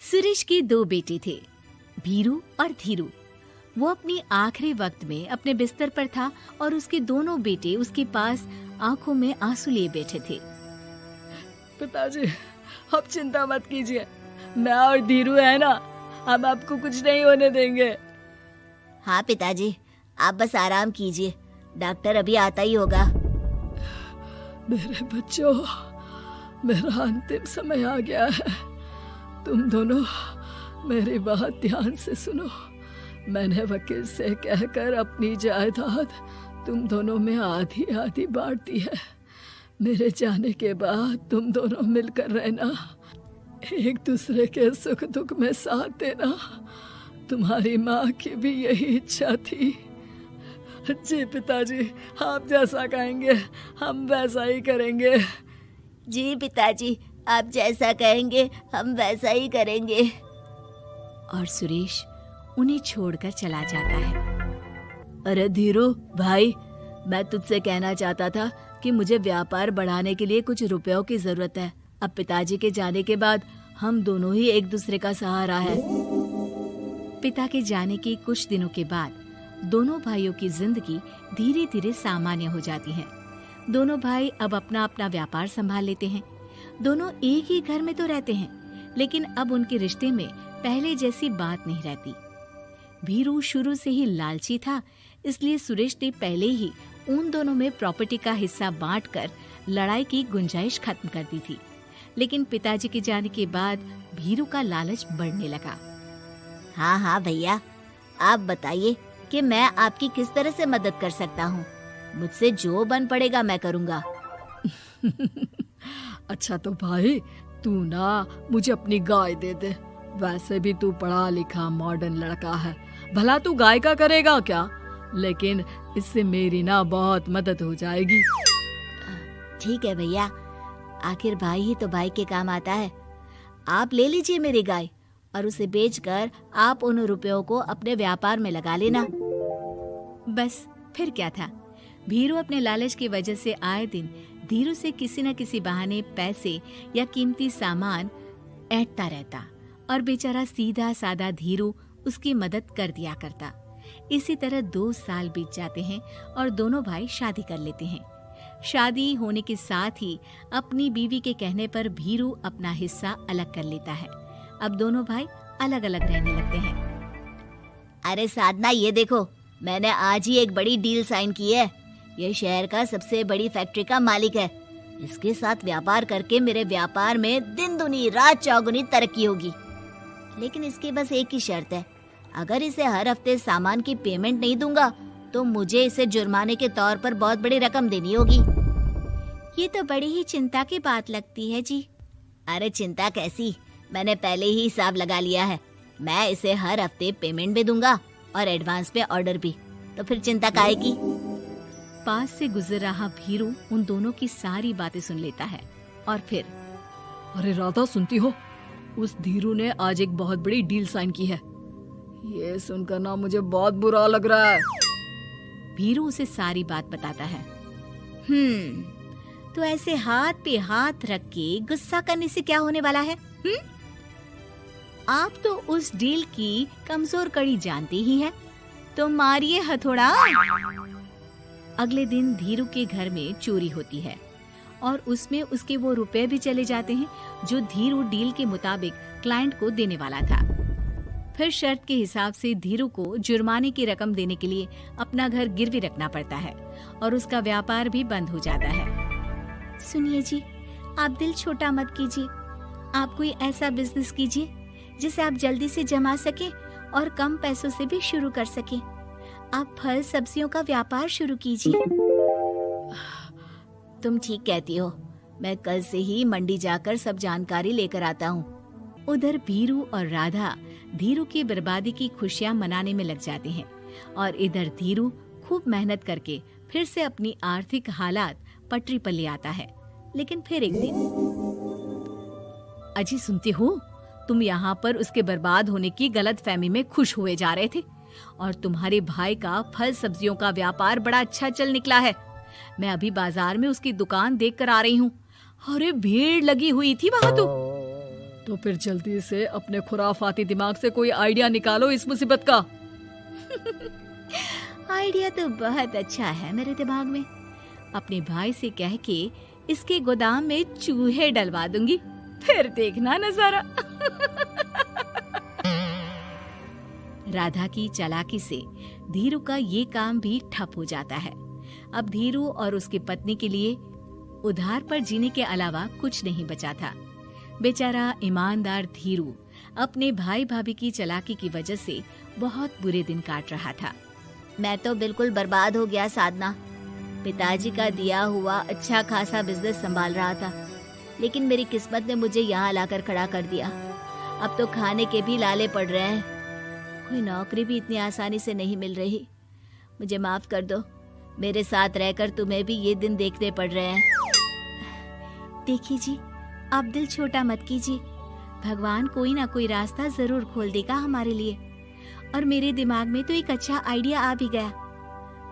सुरेश के दो बेटे थे, भीरू और धीरू। वो अपनी आखिरी वक्त में अपने बिस्तर पर था और उसके दोनों बेटे उसके पास आंखों में आंसू लिए बैठे थे। पिताजी, आप चिंता मत कीजिए, मैं और धीरू है ना, हम आपको कुछ नहीं होने देंगे। हाँ पिताजी, आप बस आराम कीजिए, डॉक्टर अभी आता ही होगा। मेरे बच्चों, मेरा अंतिम समय आ गया है। तुम दोनों मेरी बात ध्यान से सुनो। मैंने वकील से कहकर अपनी जायदाद तुम दोनों में आधी आधी बांट दी है। मेरे जाने के बाद तुम दोनों मिलकर रहना, एक दूसरे के सुख दुख में साथ देना। तुम्हारी माँ की भी यही इच्छा थी। जी पिताजी, आप जैसा कहेंगे हम वैसा ही करेंगे। जी पिताजी, आप जैसा कहेंगे हम वैसा ही करेंगे। और सुरेश उन्हें छोड़कर चला जाता है। अरे धीरू भाई, मैं तुझसे कहना चाहता था कि मुझे व्यापार बढ़ाने के लिए कुछ रुपयों की जरूरत है। अब पिताजी के जाने के बाद हम दोनों ही एक दूसरे का सहारा है। पिता के जाने के कुछ दिनों के बाद दोनों भाइयों की जिंदगी धीरे धीरे सामान्य हो जाती है। दोनों भाई अब अपना अपना व्यापार संभाल लेते हैं। दोनों एक ही घर में तो रहते हैं, लेकिन अब उनके रिश्ते में पहले जैसी बात नहीं रहती। भीरू शुरू से ही लालची था, इसलिए सुरेश ने पहले ही उन दोनों में प्रॉपर्टी का हिस्सा बांटकर लड़ाई की गुंजाइश खत्म कर दी थी। लेकिन पिताजी के जाने के बाद भीरू का लालच बढ़ने लगा। हाँ हाँ भैया, आप बताइए कि मैं आपकी किस तरह से मदद कर सकता हूँ। मुझसे जो बन पड़ेगा मैं करूँगा। अच्छा तो भाई, तू ना मुझे अपनी गाय दे दे। वैसे भी तू पढ़ा लिखा मॉडर्न लड़का है, भला तू गाय का करेगा क्या? लेकिन इससे मेरी ना बहुत मदद हो जाएगी। ठीक है भैया, आखिर भाई ही तो भाई के काम आता है। आप ले लीजिए मेरी गाय और उसे बेचकर आप उन रुपयों को अपने व्यापार में लगा लेना। बस फिर क्या था, भीरू अपने लालच की वजह से आए दिन धीरू से किसी न किसी बहाने पैसे या कीमती सामान ऐंठता रहता और बेचारा सीधा साधा धीरू उसकी मदद कर दिया करता। इसी तरह 2 साल बीत जाते हैं और दोनों भाई शादी कर लेते हैं। शादी होने के साथ ही अपनी बीवी के कहने पर भीरू अपना हिस्सा अलग कर लेता है। अब दोनों भाई अलग अलग रहने लगते हैं। अरे साधना, ये देखो, मैंने आज ही एक बड़ी डील साइन की है। ये शहर का सबसे बड़ी फैक्ट्री का मालिक है। इसके साथ व्यापार करके मेरे व्यापार में दिन दुनी रात चौगुनी तरक्की होगी। लेकिन इसकी बस एक ही शर्त है, अगर इसे हर हफ्ते सामान की पेमेंट नहीं दूंगा तो मुझे इसे जुर्माने के तौर पर बहुत बड़ी रकम देनी होगी। ये तो बड़ी ही चिंता की बात लगती है जी। अरे चिंता कैसी, मैंने पहले ही हिसाब लगा लिया है। मैं इसे हर हफ्ते पेमेंट भी दूंगा और एडवांस पे ऑर्डर भी, तो फिर चिंता काहे की। पास से गुजर रहा भीरू उन दोनों की सारी बातें सुन लेता है और फिर, अरे राधा, सुनती हो? उस धीरू ने आज एक बहुत बड़ी डील साइन की है। ये सुनकर ना मुझे बहुत बुरा लग रहा है। भीरू उसे सारी बात बताता है। तो ऐसे हाथ पे हाथ रख के गुस्सा करने से क्या होने वाला है? आप तो उस डील की कमजोर कड़ी जानते ही हैं, तो मारिए हथौड़ा। अगले दिन धीरू के घर में चोरी होती है और उसमें उसके वो रुपए भी चले जाते हैं जो धीरू डील के मुताबिक क्लाइंट को देने वाला था। फिर शर्त के हिसाब से धीरू को जुर्माने की रकम देने के लिए अपना घर गिरवी रखना पड़ता है और उसका व्यापार भी बंद हो जाता है। सुनिए जी, आप दिल छोटा मत कीजिए। आप कोई ऐसा बिजनेस कीजिए जिसे आप जल्दी से जमा सके और कम पैसों से भी शुरू कर सके। आप फल सब्जियों का व्यापार शुरू कीजिए। तुम ठीक कहती हो, मैं कल से ही मंडी जाकर सब जानकारी लेकर आता हूँ। उधर भीरू और राधा धीरू की बर्बादी की खुशियां मनाने में लग जाते हैं और इधर धीरू खूब मेहनत करके फिर से अपनी आर्थिक हालात पटरी पर ले आता है। लेकिन फिर एक दिन, अजी सुनती हो, तुम यहाँ पर उसके बर्बाद होने की गलत फहमी में खुश हुए जा रहे थे और तुम्हारे भाई का फल सब्जियों का व्यापार बड़ा अच्छा चल निकला है। मैं अभी बाजार में उसकी दुकान देख कर आ रही हूँ। अरे भीड़ लगी हुई थी वहां तो। तो फिर जल्दी से अपने खुराफाती दिमाग से कोई आइडिया निकालो इस मुसीबत का। आइडिया तो बहुत अच्छा है मेरे दिमाग में। अपने भाई से कह के इसके गोदाम में चूहे डलवा दूंगी, फिर देखना नजारा। राधा की चालाकी से धीरू का ये काम भी ठप हो जाता है। अब धीरू और उसकी पत्नी के लिए उधार पर जीने के अलावा कुछ नहीं बचा था। बेचारा ईमानदार धीरू अपने भाई भाभी की चालाकी की वजह से बहुत बुरे दिन काट रहा था। मैं तो बिल्कुल बर्बाद हो गया साधना। पिताजी का दिया हुआ अच्छा खासा बिजनेस संभाल रहा था, लेकिन मेरी किस्मत ने मुझे यहाँ लाकर खड़ा कर दिया। अब तो खाने के भी लाले पड़ रहे हैं। कोई नौकरी भी इतनी आसानी से नहीं मिल रही। मुझे माफ कर दो, मेरे साथ रहकर तुम्हें भी ये दिन देखने पड़ रहे हैं। देखिए जी, आप दिल छोटा मत कीजिए। भगवान कोई ना कोई रास्ता जरूर खोल देगा हमारे लिए। और मेरे दिमाग में तो एक अच्छा आइडिया आ भी गया।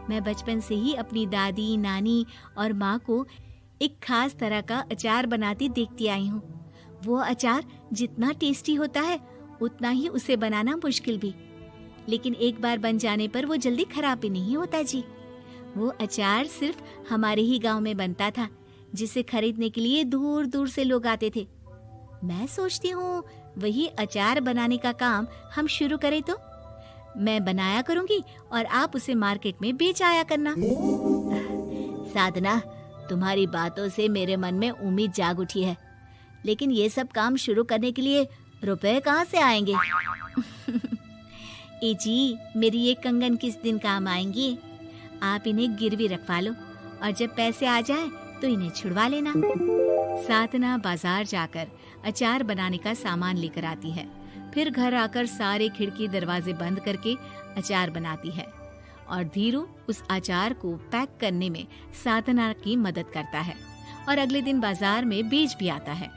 मैं बचपन से ही अपनी दादी, नानी और माँ को एक खास तरह का अचार बनाती देखती आई हूँ। वो अचार जितना टेस्टी होता है उतना ही उसे बनाना मुश्किल भी, लेकिन एक बार बन जाने पर वो जल्दी खराब भी नहीं होता जी। वो अचार सिर्फ हमारे ही गांव में बनता था, जिसे खरीदने के लिए दूर दूर से लोग आते थे। मैं सोचती हूँ वही अचार बनाने का काम हम शुरू करें तो। मैं बनाया करूंगी और आप उसे मार्केट में बेच आया करना। साधना, तुम्हारी बातों से मेरे मन में उम्मीद जाग उठी है, लेकिन ये सब काम शुरू करने के लिए रुपए कहाँ से आएंगे? ए जी, मेरी ये कंगन किस दिन काम आएंगी? आप इन्हें गिरवी रखवा लो और जब पैसे आ जाए तो इन्हें छुड़वा लेना। साधना बाजार जाकर अचार बनाने का सामान लेकर आती है। फिर घर आकर सारे खिड़की दरवाजे बंद करके अचार बनाती है और धीरू उस अचार को पैक करने में साधना की मदद करता है और अगले दिन बाजार में बेच भी आता है।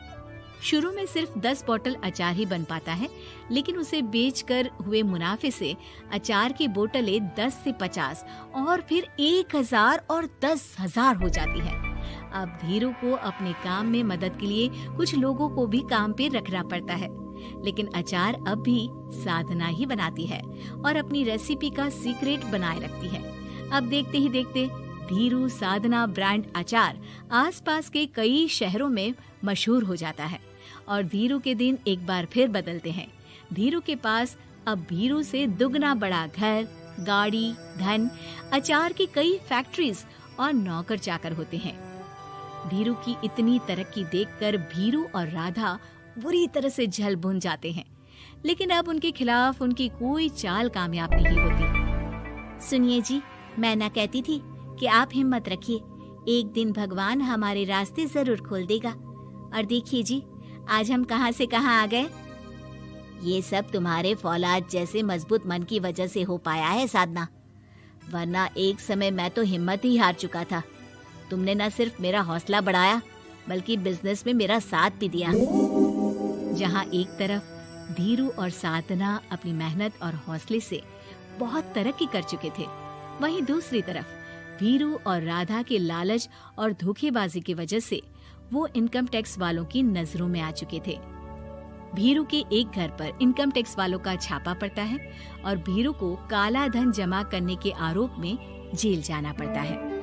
शुरू में सिर्फ 10 बोतल अचार ही बन पाता है, लेकिन उसे बेचकर हुए मुनाफे से अचार की बोतलें 10 से 50 और फिर 1000 और 10,000 हो जाती है। अब धीरू को अपने काम में मदद के लिए कुछ लोगों को भी काम पे रखना पड़ता है, लेकिन अचार अब भी साधना ही बनाती है और अपनी रेसिपी का सीक्रेट बनाए रखती है। अब देखते ही देखते धीरू साधना ब्रांड अचार आसपास के कई शहरों में मशहूर हो जाता है और धीरू के दिन एक बार फिर बदलते हैं। धीरू के पास अब भीरू से दुगना बड़ा घर, गाड़ी, धन, अचार की कई फैक्ट्रीज और नौकर चाकर होते हैं। धीरू की इतनी तरक्की देखकर भीरू और राधा बुरी तरह से जल भुन जाते हैं, लेकिन अब उनके खिलाफ उनकी कोई चाल कामयाब नहीं होती। सुनिए जी, मैं ना कहती थी कि आप हिम्मत रखिए, एक दिन भगवान हमारे रास्ते जरूर खोल देगा। और देखिए जी, आज हम कहां से कहां आ गए। ये सब तुम्हारे फौलाद जैसे मजबूत मन की वजह से हो पाया है साधना, वरना एक समय मैं तो हिम्मत ही हार चुका था। तुमने न सिर्फ मेरा हौसला बढ़ाया, बल्कि बिजनेस में मेरा साथ भी दिया। जहाँ एक तरफ धीरू और साधना अपनी मेहनत और हौसले से बहुत तरक्की कर चुके थे, वहीं दूसरी तरफ धीरू और राधा के लालच और धोखेबाजी की वजह से वो इनकम टैक्स वालों की नजरों में आ चुके थे। भीरू के एक घर पर इनकम टैक्स वालों का छापा पड़ता है और भीरू को काला धन जमा करने के आरोप में जेल जाना पड़ता है।